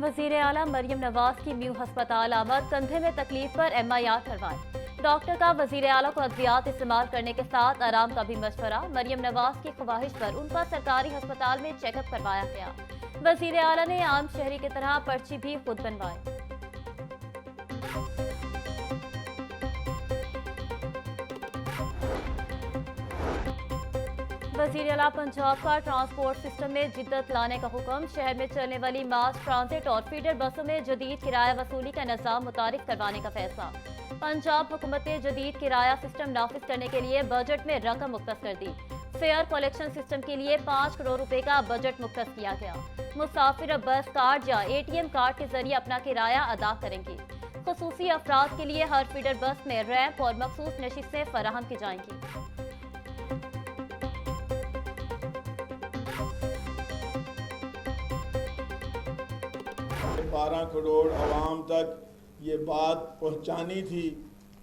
वज़ीर आला मरियम नवाज की म्यू हस्पताल आमद, कंधे में तकलीफ पर MIR करवाई। डॉक्टर का वज़ीर आला को अद्वियात इस्तेमाल करने के साथ आराम का भी मशवरा। मरियम नवाज की ख्वाहिश पर उनका सरकारी अस्पताल में चेकअप करवाया गया। वज़ीर आला ने आम शहरी की तरह पर्ची भी खुद बनवाई। वज़ीर आला पंजाब का ट्रांसपोर्ट सिस्टम में जिद्दत लाने का हुक्म। शहर में चलने वाली मास ट्रांजिट और फीडर बसों में जदीद किराया वसूली का निज़ाम मुतारिफ करवाने का फैसला। पंजाब हुकूमत ने जदीद किराया सिस्टम नाफिज करने के लिए बजट में रकम मुख्तस कर दी। फेयर कलेक्शन सिस्टम के लिए 5 करोड़ रुपए का बजट मुख्तस किया गया। मुसाफिर अब बस कार्ड या ATM कार्ड के जरिए अपना किराया अदा करेंगे। खुसूसी अफराद के लिए हर फीडर बस में रैंप और मखसूस नशिस्तें फराहम की जाएंगी। 12 करोड़ आवाम तक ये बात पहुँचानी थी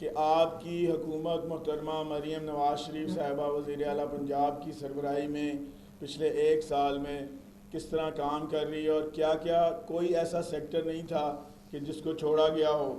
कि आपकी हुकूमत मोहतरमा मरियम नवाज शरीफ साहिबा वज़ीर आला पंजाब की सरबराही में पिछले 1 साल में किस तरह काम कर रही है और क्या क्या कोई ऐसा सेक्टर नहीं था कि जिसको छोड़ा गया हो।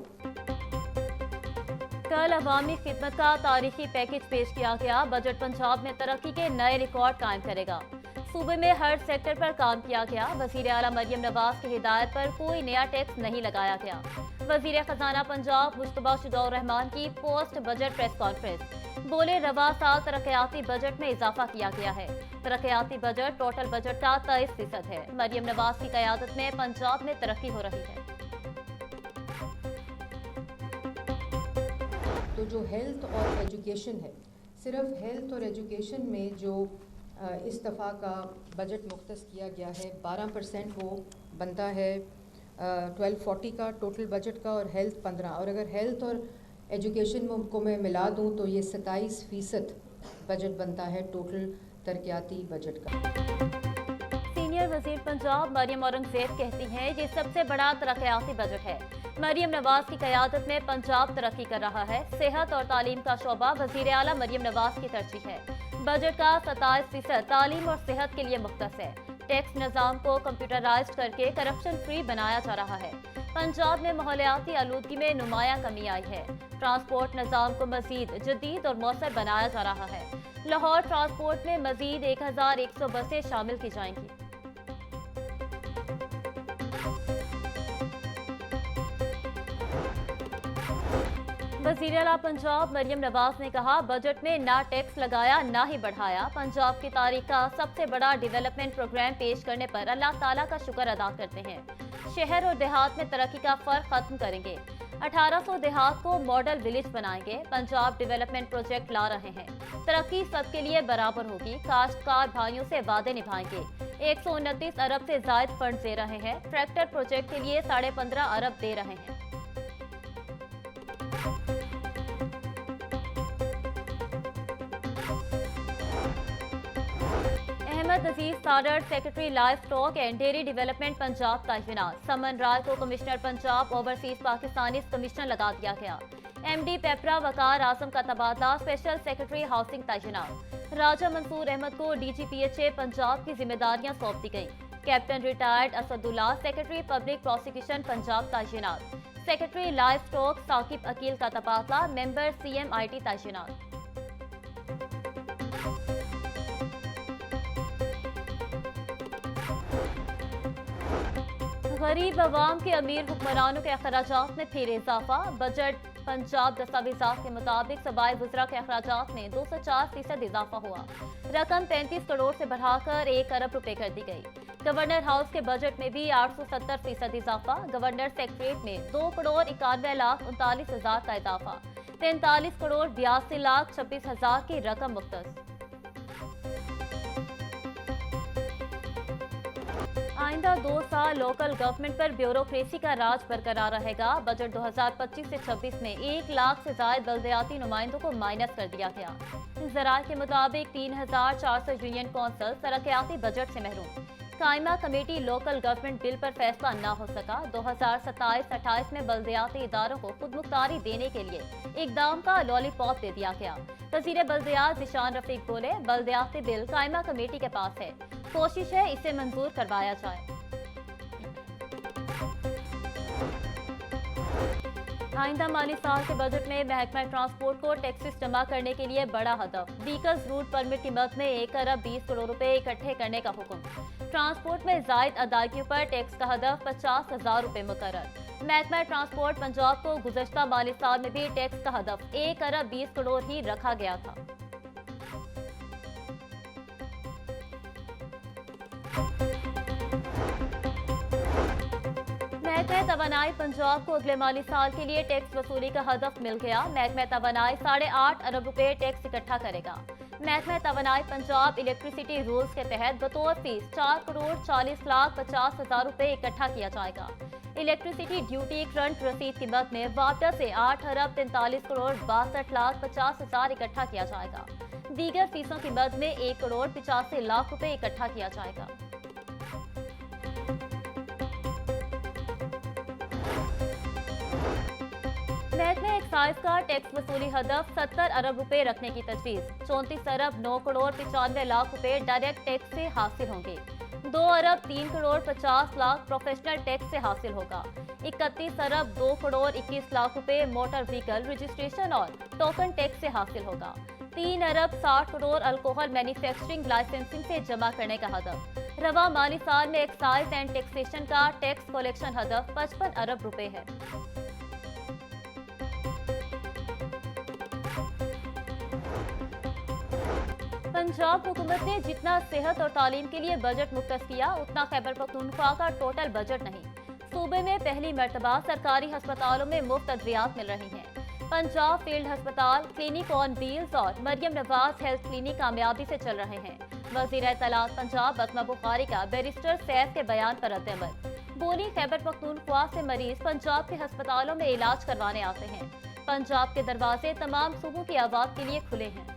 कल अवामी खिदमत का तारीखी पैकेज पेश किया गया। बजट पंजाब में तरक्की के नए रिकॉर्ड कायम करेगा। सूबे में हर सेक्टर पर काम किया गया। वज़ीर आला मरियम नवाज की हिदायत पर कोई नया टैक्स नहीं लगाया गया। वज़ीर खजाना पंजाब मुश्तबा शुजाउर रहमान की पोस्ट बजट प्रेस कॉन्फ्रेंस बोले, रवा साल तरक्याती बजट में इजाफा किया गया है। तरक्याती बजट टोटल बजट का 23% है। मरियम नवाज की क़यादत में पंजाब में तरक्की हो रही है। तो जो हेल्थ और एजुकेशन है, सिर्फ हेल्थ और एजुकेशन में जो इस दफ़ा का बजट मुख्तस किया गया है 12% वो बनता है 1240 का टोटल बजट का, और हेल्थ 15। और अगर हेल्थ और एजुकेशन को मैं मिला दूं तो ये 27% बजट बनता है टोटल तरक्याती बजट का। सीनियर वज़ीर पंजाब मरियम औरंगज़ेब कहती हैं, ये सबसे बड़ा तरक्याती बजट है। मरियम नवाज की क़यादत में पंजाब तरक्की कर रहा है। सेहत और तालीम का शोबा वज़ीर आला मरियम नवाज की तरजीह है। बजट का 27% तालीम और सेहत के लिए मुख्तस है। टैक्स निज़ाम को कंप्यूटराइज्ड करके करप्शन फ्री बनाया जा रहा है। पंजाब में माहौलियाती आलूदगी में नुमायां कमी आई है। ट्रांसपोर्ट निज़ाम को मज़ीद जदीद और मौसर बनाया जा रहा है। लाहौर ट्रांसपोर्ट में मज़ीद 1100 बसें शामिल की जाएंगी। वज़ीर आला पंजाब मरियम नवाज ने कहा, बजट में ना टैक्स लगाया ना ही बढ़ाया। पंजाब की तारीख का सबसे बड़ा डेवलपमेंट प्रोग्राम पेश करने पर अल्लाह ताला का शुक्र अदा करते हैं। शहर और देहात में तरक्की का फर्क खत्म करेंगे। 1800 देहात को मॉडल विलेज बनाएंगे। पंजाब डेवलपमेंट प्रोजेक्ट ला रहे हैं। तरक्की सबके लिए बराबर होगी। काश्तकार भाइयों से वादे निभाएंगे। 129 अरब से ज्यादा फंड दे रहे हैं। ट्रैक्टर प्रोजेक्ट के लिए 15.5 अरब दे रहे हैं। अहमद अजीज साडर secretary livestock and dairy development Punjab तैनात। समन राय को commissioner Punjab overseas Pakistani commissioner लगा दिया गया। MD पेपरा वकार आजम का तबादला। स्पेशल सेक्रेटरी हाउसिंग तैनात। राजा मंसूर अहमद को DGPHA पंजाब की जिम्मेदारियां सौंप दी गई। Captain retired Asadullah secretary public prosecution Punjab तैनात। Secretary livestock Saqib Aqeel का तबादला। मेंबर CMIT तैनात। गरीब अवाम के अमीर हुक्मरानों के अखराजात में फिर इजाफा। बजट पंजाब दस्तावेजात के मुताबिक सबाए वुज़रा के अखराजात में 204% इजाफा हुआ। रकम 35 करोड़ से बढ़ाकर 1 अरब रुपए कर दी गई। गवर्नर हाउस के बजट में भी 870% इजाफा। गवर्नर सेक्रेटरीट में 2 करोड़ 91 लाख 39 हजार का इजाफा। 43 करोड़ 82 लाख 26 हजार की रकम मुख्तस। आइंदा 2 साल लोकल गवर्नमेंट पर ब्यूरोक्रेसी का राज बरकरार रहेगा। बजट 2025 से 26 में 1 लाख से ज्यादा बल्दियाती नुमाइंदों को माइनस कर दिया गया। ज़राए के मुताबिक 3400 यूनियन कौंसल तरक्याती बजट से महरूम। कायमा कमेटी लोकल गवर्नमेंट बिल पर फैसला न हो सका। 2027-28 में बल्दियाती इदारों को खुद मुख्तारी देने के लिए इकदाम का लॉलीपॉप दे दिया गया। वज़ीर बल्दियात ज़िशान रफीक बोले, बल्दियाती बिल कायमा कमेटी के पास है, कोशिश है इसे मंजूर करवाया जाए। आइंदा माली साल के बजट में महकमा ट्रांसपोर्ट को टैक्सेस जमा करने के लिए बड़ा हदफ। व्हीकल्स रूट परमिट की मद में 1 अरब 20 करोड़ रुपए इकट्ठे करने का हुक्म। ट्रांसपोर्ट में जायद अदायगियों पर टैक्स का हदफ 50,000 रुपए मुकर्रर। महकमा ट्रांसपोर्ट पंजाब को गुज़श्ता माली साल में भी टैक्स का हदफ 1 अरब 20 करोड़ ही रखा गया था। महकमा तवानाई पंजाब को अगले माली साल के लिए टैक्स वसूली का हदफ मिल गया। महकमा तवानाई 8.5 अरब रुपए टैक्स इकट्ठा करेगा। महकमा तवानाई पंजाब इलेक्ट्रिसिटी रूल्स के तहत बतौर फीस 4 करोड़ 40 लाख 50 हजार रुपए इकट्ठा किया जाएगा। इलेक्ट्रिसिटी ड्यूटी करंट रसीद की मद में वापडा से 8 अरब 43 करोड़ 62 लाख 50 हजार इकट्ठा किया जाएगा। दीगर फीसों की मद में 1 करोड़ 85 लाख रुपए इकट्ठा किया जाएगा। महकमा एक्साइज का टैक्स वसूली हदफ 70 अरब रुपए रखने की तजवीज़। 34 अरब 9 करोड़ 95 लाख रुपए डायरेक्ट टैक्स से हासिल होंगे। 2 अरब 3 करोड़ 50 लाख प्रोफेशनल टैक्स से हासिल होगा। 31 अरब 2 करोड़ 21 लाख रुपए मोटर व्हीकल रजिस्ट्रेशन और टोकन टैक्स से हासिल होगा। 3 अरब 60 करोड़ अल्कोहल मैन्युफैक्चरिंग लाइसेंसिंग से जमा करने का हदफ। रवा माली साल में एक्साइज एंड टैक्सेशन का टैक्स कलेक्शन हदफ 55 अरब रुपए है। पंजाब हुकूमत ने जितना सेहत और तालीम के लिए बजट मुख्तस किया उतना खैबर पख्तूनख्वा का टोटल बजट नहीं। सूबे में पहली मर्तबा सरकारी अस्पतालों में मुफ्त अद्वियात मिल रही हैं। पंजाब फील्ड अस्पताल, क्लिनिक ऑन व्हील्स और मरियम नवाज हेल्थ क्लिनिक कामयाबी से चल रहे हैं। वज़ीर इत्तलात पंजाब असमा बुखारी का बैरिस्टर सैफ के बयान पर रद्द-ए-अमल। बोली, खैबर पख्तूनख्वा से मरीज पंजाब के अस्पतालों में इलाज करवाने आते हैं। पंजाब के दरवाजे तमाम सूबों की आवाज के लिए खुले हैं।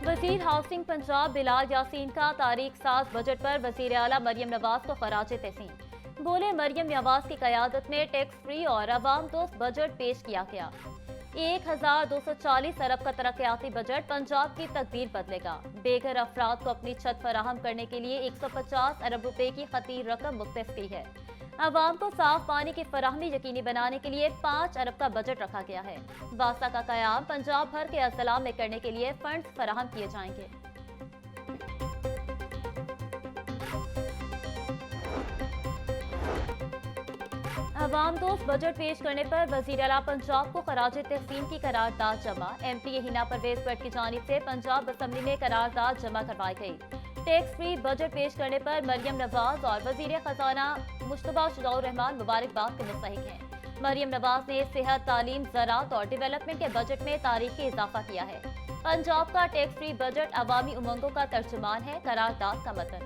वज़ीर हाउसिंग पंजाब बिलाल यासीन का तारीख साज बजट पर वज़ीर आला मरियम नवाज को खराज तहसीन। बोले, मरियम नवाज की क़यादत में टैक्स फ्री और अवाम दोस्त बजट पेश किया गया। 1240 अरब का तरक्याती बजट पंजाब की तकदीर बदलेगा। बेघर अफराद को अपनी छत फराहम करने के लिए 150 अरब रुपए की खतीर रकम मुख्तस की है। अवाम को साफ पानी की फराहमी यकीनी बनाने के लिए 5 अरब का बजट रखा गया है। वासा का कयाम पंजाब भर के अजला में करने के लिए फंड्स फराहम किए जाएंगे। अवाम दोस्त बजट पेश करने पर वज़ीर आला पंजाब को खराज तहसीन की करारदाद जमा। MP हिना परवेज भट्ट की जानिब से पंजाब असम्बली में करारदाद जमा करवाई गई। टैक्स फ्री बजट पेश करने पर मरियम नवाज और वज़ीर खजाना मुश्तबा शुजाउर रहमान मुबारकबाद के मुस्तहिक हैं। मरियम नवाज ने सेहत, तालीम, ज़राअत और डेवलपमेंट के बजट में तारीखी इजाफा किया है। पंजाब का टैक्स फ्री बजट अवामी उमंगों का तर्जुमान है। करारदाद का मतन।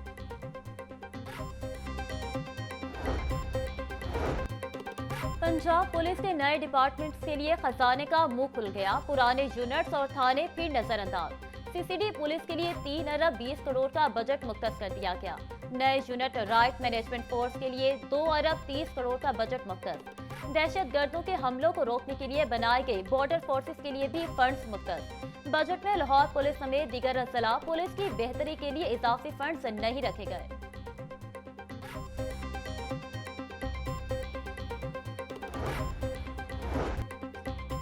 पंजाब पुलिस के नए डिपार्टमेंट्स के लिए खजाने का मुंह खुल गया। पुराने यूनिट्स और थाने फिर नजरअंदाज। CCD पुलिस के लिए 3 अरब 20 करोड़ का बजट मुख्तस कर दिया गया। नए यूनिट राइट मैनेजमेंट फोर्स के लिए 2 अरब 30 करोड़ का बजट मुख्तस। दहशतगर्दों के हमलों को रोकने के लिए बनाई गई बॉर्डर फोर्सेस के लिए भी फंड्स मुख्तस। बजट में लाहौर पुलिस समेत दीगर अजला पुलिस की बेहतरी के लिए इजाफी फंड्स नहीं रखे गए।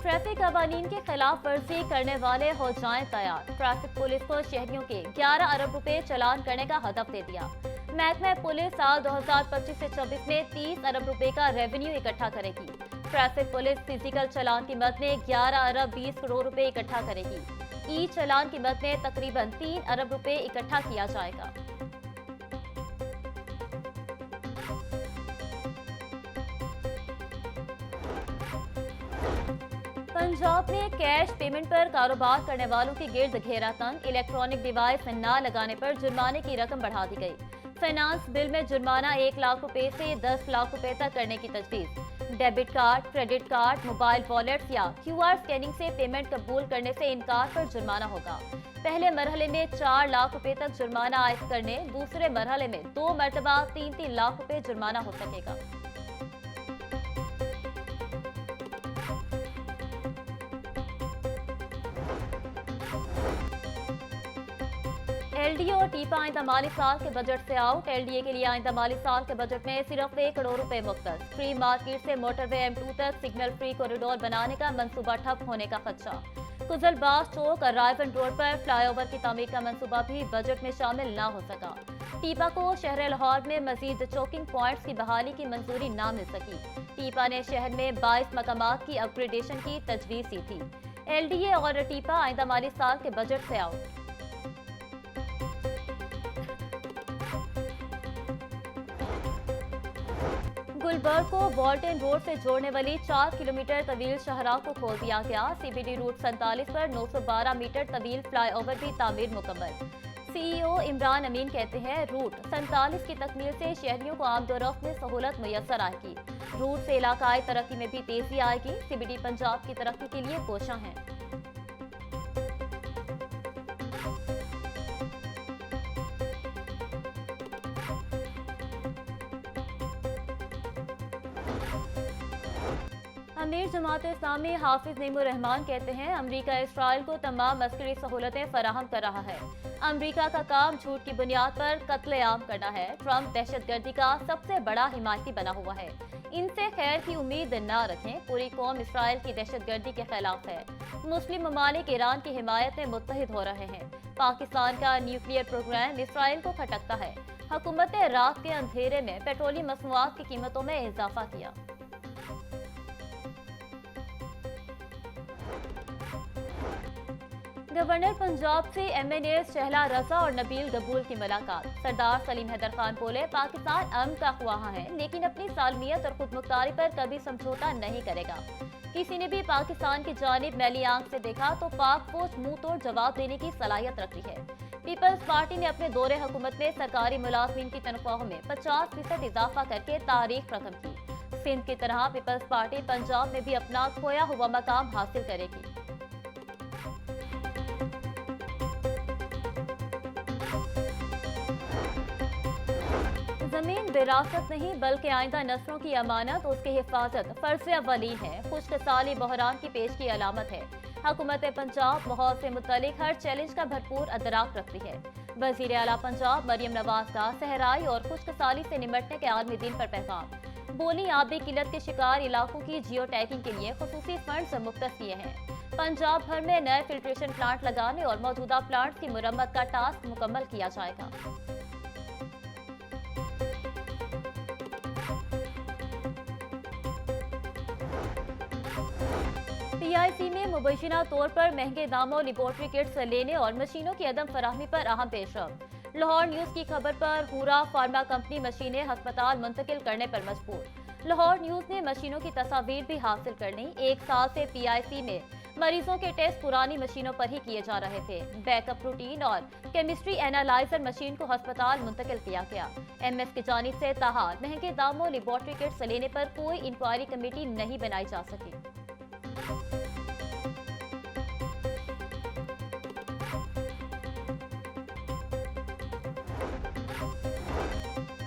ट्रैफिक कवानीन के खिलाफ वर्जी करने वाले हो जाएं तैयार। ट्रैफिक पुलिस को शहरियों के 11 अरब रुपए चालान करने का हदफ दे दिया। महकमा पुलिस साल 2025 से 26 में 30 अरब रुपए का रेवेन्यू इकट्ठा करेगी। ट्रैफिक पुलिस फिजिकल चालान की मद में 11 अरब 20 करोड़ रुपए इकट्ठा करेगी। ई चालान की मद में तकरीबन 3 अरब रुपए इकट्ठा किया जाएगा। पंजाब में कैश पेमेंट पर कारोबार करने वालों की गिर्द घेरा तंग। इलेक्ट्रॉनिक डिवाइस न लगाने पर जुर्माने की रकम बढ़ा दी गई। फाइनेंस बिल में जुर्माना 1 लाख रुपए से 10 लाख रुपए तक करने की तजवीज़। Debit card, credit card, mobile wallets या QR स्कैनिंग से पेमेंट कबूल करने से इनकार पर जुर्माना होगा। पहले मरहले में 4 लाख रुपए तक जुर्माना आयद करने, दूसरे मरहले में 2 मरतबा 3-3 लाख रुपए जुर्माना हो सकेगा। एलडीए और टीपा आइंदा माली साल के बजट से आउट। एलडीए के लिए आइंदा माली साल के बजट में सिर्फ 1 करोड़ रुपए मुख्तस। फ्री मार्केट से मोटरवे M2 तक सिग्नल फ्री कॉरिडोर बनाने का मंसूबा ठप होने का खदशा। कुजलबाज चौक और रायवन रोड पर फ्लाईओवर की तमीर का मंसूबा भी बजट में शामिल न हो सका। टीपा को शहर लाहौर में मजीद चौकिंग पॉइंट्स की बहाली की मंजूरी न मिल सकी। टीपा ने शहर में 22 मकामात की अपग्रेडेशन की तजवीज दी थी। एलडीए और टीपा आइंदा माली साल के बजट से आउट। गुलबर्ग को वॉल्टन रोड से जोड़ने वाली 4 किलोमीटर तवील शाहराह को खोल दिया गया। सीबीडी रूट 47 पर 912 मीटर तवील फ्लाईओवर भी तामीर मुकम्मल। सीईओ इमरान अमीन कहते हैं रूट 47 की तकमील से शहरियों को आमदोरफ्त में सहूलत मुयसर आएगी। रूट से इलाकाई तरक्की में भी तेजी आएगी। सीबीडी पंजाब की तरक्की के लिए कोशां है। अमीर जमात इस्लामी हाफिज नईमुर रहमान कहते हैं अमरीका इसराइल को तमाम अस्करी सहूलतें फराहम कर रहा है। अमरीका का काम झूठ की बुनियाद पर कत्लेआम करना है। ट्रंप दहशतगर्दी का सबसे बड़ा हिमायती बना हुआ है। इनसे खैर की उम्मीद न रखें। पूरी कौम इसराइल की दहशतगर्दी के खिलाफ है। मुस्लिम ममालिक ईरान की हिमायत में मुत्तहिद हो रहे हैं। पाकिस्तान का न्यूक्लियर प्रोग्राम इसराइल को खटकता है। हुकूमत ने रात के अंधेरे में पेट्रोलियम मसनूआत की कीमतों में इजाफा किया। गवर्नर पंजाब से MNAs शहला रजा और नबील गबूल की मुलाकात। सरदार सलीम हैदर खान बोले पाकिस्तान अमन का ख्वाह है लेकिन अपनी सालमियत और खुदमुख्तारी पर कभी समझौता नहीं करेगा। किसी ने भी पाकिस्तान की जानिब मैली आंख से देखा तो पाक फौज मुंह तोड़ जवाब देने की सलाहियत रखती है। पीपल्स पार्टी ने अपने दौरे हुकूमत में सरकारी मुलाजमीन की तनख्वाहों में 50% इजाफा करके तारीख रकम की। सिंध की तरह पीपल्स पार्टी पंजाब में भी अपना खोया हुआ मकाम हासिल करेगी। जमीन विरासत नहीं बल्कि आइंदा नस्लों की अमानत, उसकी हिफाजत फर्ज अवलीन है। खुश्क साली बहरान की पेश की अलामत है। हुकूमत पंजाब माहौल से मुतल्लिक हर चैलेंज का भरपूर अदराक रखती है। वजीर आला पंजाब मरियम नवाज का सहराई और खुश्क साली से निमटने के आलमी दिन पर पैगाम। बोली आबी किल्लत के शिकार इलाकों की जियो टैगिंग के लिए खुसूसी फंड्स मुख्तस किए हैं। पंजाब भर में नए फिल्ट्रेशन प्लांट लगाने और मौजूदा प्लांट की मुरम्मत का टास्क मुकम्मल किया जाएगा। PIC में मुबैशिना तौर पर महंगे दामों लेबोरेटरी किट्स लेने और मशीनों की अदम फराहमी पर अहम पेशरफ। लाहौर न्यूज की खबर पर हुरा फार्मा कंपनी मशीनें अस्पताल मुंतकिल करने पर मजबूर। लाहौर न्यूज ने मशीनों की तस्वीर भी हासिल कर ली। 1 साल से PIC में मरीजों के टेस्ट पुरानी मशीनों पर ही किए जा रहे थे। बैकअप रूटीन और केमिस्ट्री एनालाइजर मशीन को अस्पताल मुंतकिल किया गया। MS की जानिब से ताहार महंगे दामों लेबोरेटरी किट्स लेने पर कोई इंक्वायरी कमेटी नहीं बनाई जा सकी।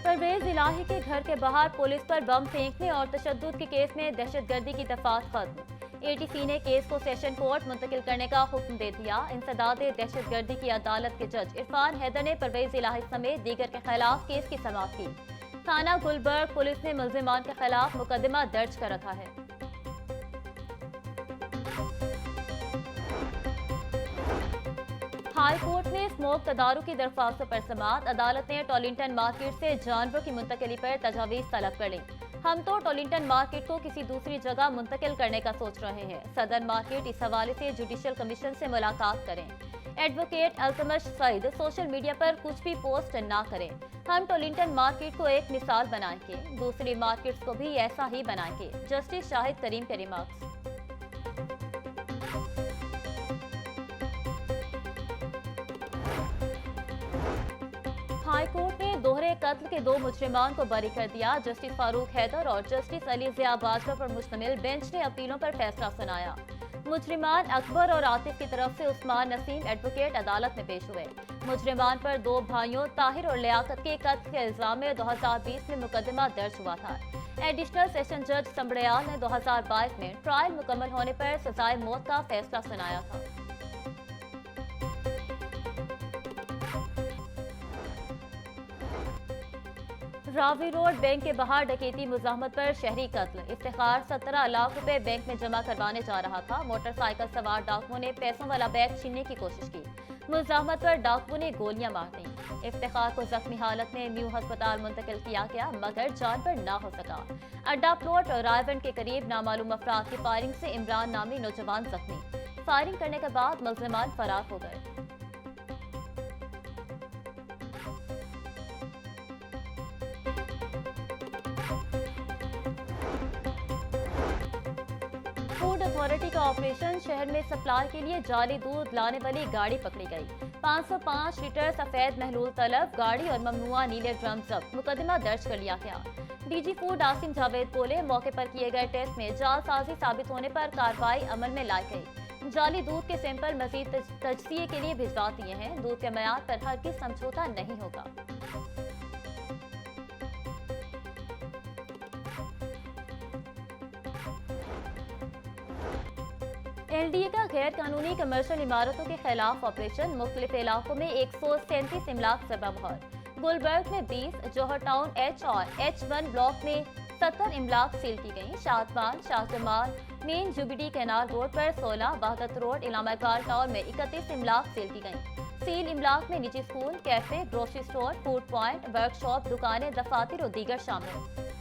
परवेज इलाही के घर के बाहर पुलिस पर बम फेंकने और तशद्दुद के केस में दहशतगर्दी की दफात खत्म। ATC ने केस को सेशन कोर्ट मुंतकिल करने का हुक्म दे दिया। इंसदाद दहशतगर्दी की अदालत के जज इरफान हैदर ने परवेज इलाही समेत दीगर के खिलाफ केस की समाअत की। थाना गुलबर्ग पुलिस ने मुल्जिमान के खिलाफ मुकदमा दर्ज कर रखा है। हाई कोर्ट में स्मोक तदारुक की दरख्वास्तों पर समाअत। अदालत ने टॉलिंटन मार्केट से जानवरों की मुंतकिली पर तजावीज़ तलब कर ली। हम तो टॉलिंटन मार्केट को किसी दूसरी जगह मुंतकिल करने का सोच रहे हैं। सदर मार्केट इस हवाले से जुडिशल कमीशन से मुलाकात करें। Advocate Altamash Saeed social media पर कुछ भी पोस्ट न करें। हम टॉलिंटन मार्केट को एक मिसाल बनाएंगे, दूसरी मार्केट्स को भी ऐसा ही बनाएंगे। जस्टिस शाहिद करीम के रिमार्क्स। हाई कोर्ट ने दोहरे कत्ल के 2 मुजरिमान को बरी कर दिया। जस्टिस फारूक हैदर और जस्टिस अली ज़िया बाजवा पर मुश्तमिल बेंच ने अपीलों पर फैसला सुनाया। मुजरिमान अकबर और आतिफ की तरफ से उस्मान नसीम एडवोकेट अदालत में पेश हुए। मुजरिमान पर 2 भाइयों ताहिर और लियाकत के कत्ल के इल्जाम में 2020 में मुकदमा दर्ज हुआ था। एडिशनल सेशन जज संबड़याल ने 2022 में ट्रायल मुकम्मल होने पर सजाए मौत का फैसला सुनाया था। रावी रोड बैंक के बाहर डकैती मुज़ाहमत पर शहरी कत्ल। इफ्तिखार 17 लाख रुपए बैंक में जमा करवाने जा रहा था। मोटरसाइकिल सवार डाकुओं ने पैसों वाला बैग छीनने की कोशिश की। मुज़ाहमत पर डाकुओं ने गोलियां मार दी। इफ्तिखार को जख्मी हालत में न्यू अस्पताल मुंतकिल किया गया, मगर जान पर ना हो सका। अड्डा प्लॉट और रायवन के करीब नामालूम अफराद की फायरिंग से इमरान नामी नौजवान जख्मी। फायरिंग करने के बाद मुल्जिमान फरार हो गए। फूड अथॉरिटी का ऑपरेशन। शहर में सप्लाई के लिए जाली दूध लाने वाली गाड़ी पकड़ी गई। 505 लीटर सफेद महलूल तलब, गाड़ी और ममनुआ नीले ड्रम जब्त। मुकदमा दर्ज कर लिया गया। डीजी फूड आसिम जावेद बोले, मौके पर किए गए टेस्ट में जालसाजी साबित होने पर कार्रवाई अमल में लाई गई। जाली दूध के सैंपल मजीद तजजिए के लिए भिजवा दिए हैं। दूध के मयार पर हरगिज़ समझौता नहीं होगा। एलडीए का गैर कानूनी कमर्शियल इमारतों के खिलाफ ऑपरेशन। मुख्तलिफ इलाकों में 137 इमलाक ज़बा मुहर। गुलबर्ग में 20, जौहर टाउन H और H1 ब्लॉक में 70 इमलाक सील की गई। शादबान, शाहजमाल, मेन जुबिडी कैनाल रोड पर 16, वहदत रोड, इलामा इकबाल टाउन में 31 इमलाक सील की गई। सील इमलाक में निजी school, cafe, grocery store, food point, workshop, दुकानें, दफातर और दीगर शामिल।